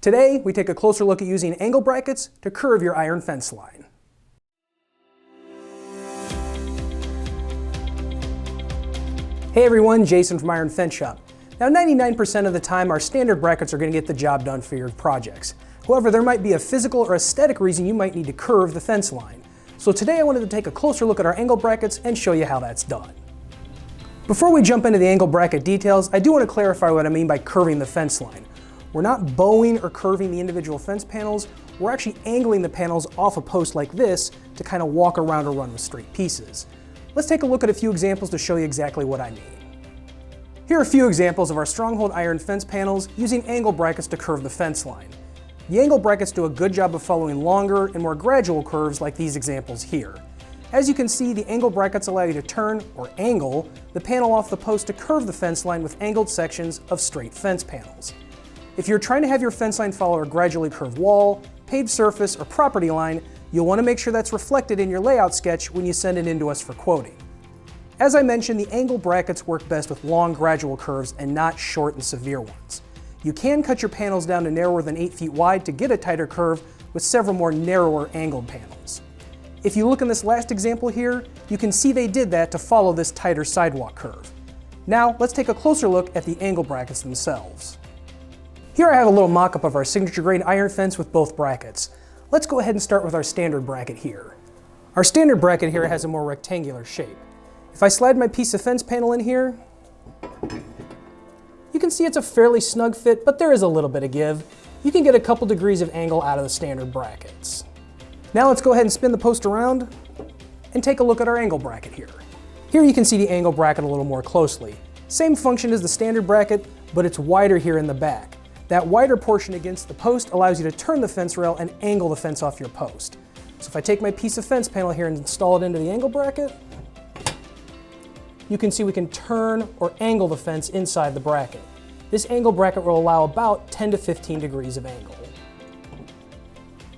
Today, we take a closer look at using angle brackets to curve your iron fence line. Hey everyone, Jason from Iron Fence Shop. Now 99% of the time our standard brackets are going to get the job done for your projects. However, there might be a physical or aesthetic reason you might need to curve the fence line. So today I wanted to take a closer look at our angle brackets and show you how that's done. Before we jump into the angle bracket details, I do want to clarify what I mean by curving the fence line. We're not bowing or curving the individual fence panels, we're actually angling the panels off a post like this to kind of walk around or run with straight pieces. Let's take a look at a few examples to show you exactly what I mean. Here are a few examples of our stronghold iron fence panels using angle brackets to curve the fence line. The angle brackets do a good job of following longer and more gradual curves like these examples here. As you can see, the angle brackets allow you to turn, or angle, the panel off the post to curve the fence line with angled sections of straight fence panels. If you're trying to have your fence line follow a gradually curved wall, paved surface, or property line, you'll want to make sure that's reflected in your layout sketch when you send it in to us for quoting. As I mentioned, the angle brackets work best with long gradual curves and not short and severe ones. You can cut your panels down to narrower than 8 feet wide to get a tighter curve with several more narrower angled panels. If you look in this last example here, you can see they did that to follow this tighter sidewalk curve. Now let's take a closer look at the angle brackets themselves. Here I have a little mock-up of our signature grade iron fence with both brackets. Let's go ahead and start with our standard bracket here. Our standard bracket here has a more rectangular shape. If I slide my piece of fence panel in here, you can see it's a fairly snug fit, but there is a little bit of give. You can get a couple degrees of angle out of the standard brackets. Now let's go ahead and spin the post around and take a look at our angle bracket here. Here you can see the angle bracket a little more closely. Same function as the standard bracket, but it's wider here in the back. That wider portion against the post allows you to turn the fence rail and angle the fence off your post. So if I take my piece of fence panel here and install it into the angle bracket, you can see we can turn or angle the fence inside the bracket. This angle bracket will allow about 10 to 15 degrees of angle.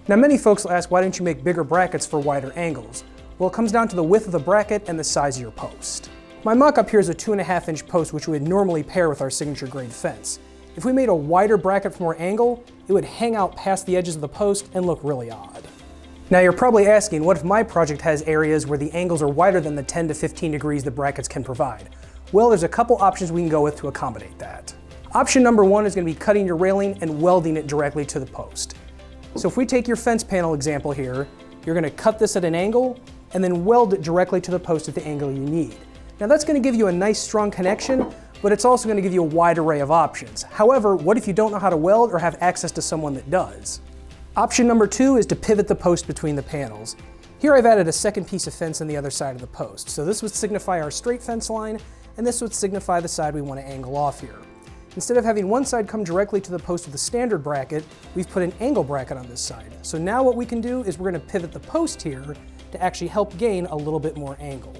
Now many folks will ask, why don't you make bigger brackets for wider angles? Well, it comes down to the width of the bracket and the size of your post. My mock-up here is a 2.5 inch post, which we would normally pair with our signature grade fence. If we made a wider bracket for more angle, it would hang out past the edges of the post and look really odd. Now you're probably asking, what if my project has areas where the angles are wider than the 10 to 15 degrees the brackets can provide? Well, there's a couple options we can go with to accommodate that. Option number one is going to be cutting your railing and welding it directly to the post. So if we take your fence panel example here, you're going to cut this at an angle and then weld it directly to the post at the angle you need. Now that's going to give you a nice strong connection, but it's also going to give you a wide array of options. However, what if you don't know how to weld or have access to someone that does? Option number two is to pivot the post between the panels. Here I've added a second piece of fence on the other side of the post. So this would signify our straight fence line, and this would signify the side we want to angle off here. Instead of having one side come directly to the post with a standard bracket, we've put an angle bracket on this side. So now what we can do is we're going to pivot the post here to actually help gain a little bit more angle.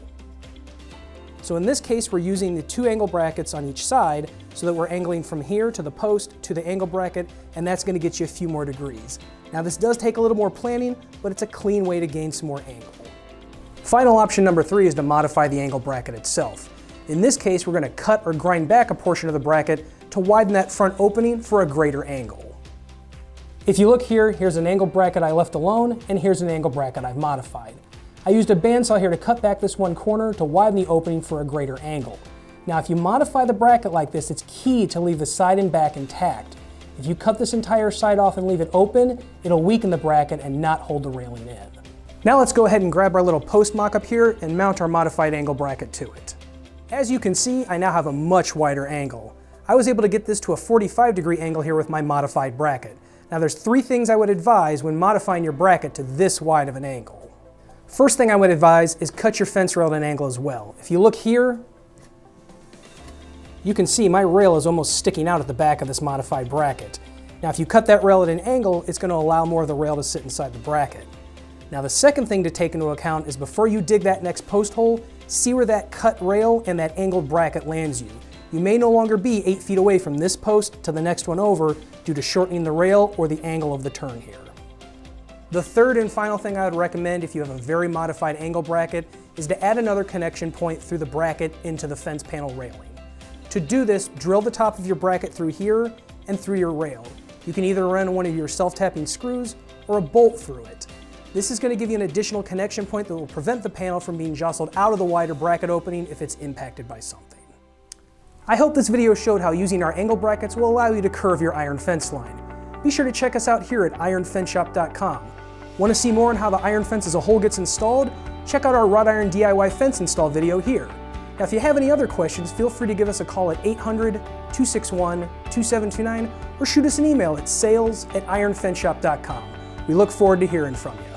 So in this case, we're using the two angle brackets on each side so that we're angling from here to the post to the angle bracket, and that's going to get you a few more degrees. Now this does take a little more planning, but it's a clean way to gain some more angle. Final option number three is to modify the angle bracket itself. In this case, we're going to cut or grind back a portion of the bracket to widen that front opening for a greater angle. If you look here, here's an angle bracket I left alone, and here's an angle bracket I've modified. I used a bandsaw here to cut back this one corner to widen the opening for a greater angle. Now if you modify the bracket like this, it's key to leave the side and back intact. If you cut this entire side off and leave it open, it'll weaken the bracket and not hold the railing in. Now let's go ahead and grab our little post mock-up here and mount our modified angle bracket to it. As you can see, I now have a much wider angle. I was able to get this to a 45-degree angle here with my modified bracket. Now there's three things I would advise when modifying your bracket to this wide of an angle. First thing I would advise is cut your fence rail at an angle as well. If you look here, you can see my rail is almost sticking out at the back of this modified bracket. Now if you cut that rail at an angle, it's going to allow more of the rail to sit inside the bracket. Now the second thing to take into account is before you dig that next post hole, see where that cut rail and that angled bracket lands you. You may no longer be 8 feet away from this post to the next one over due to shortening the rail or the angle of the turn here. The third and final thing I would recommend if you have a very modified angle bracket is to add another connection point through the bracket into the fence panel railing. To do this, drill the top of your bracket through here and through your rail. You can either run one of your self-tapping screws or a bolt through it. This is going to give you an additional connection point that will prevent the panel from being jostled out of the wider bracket opening if it's impacted by something. I hope this video showed how using our angle brackets will allow you to curve your iron fence line. Be sure to check us out here at ironfenceshop.com. Want to see more on how the iron fence as a whole gets installed? Check out our wrought iron DIY fence install video here. Now if you have any other questions, feel free to give us a call at 800-261-2729 or shoot us an email at sales@ironfenceshop.com. We look forward to hearing from you.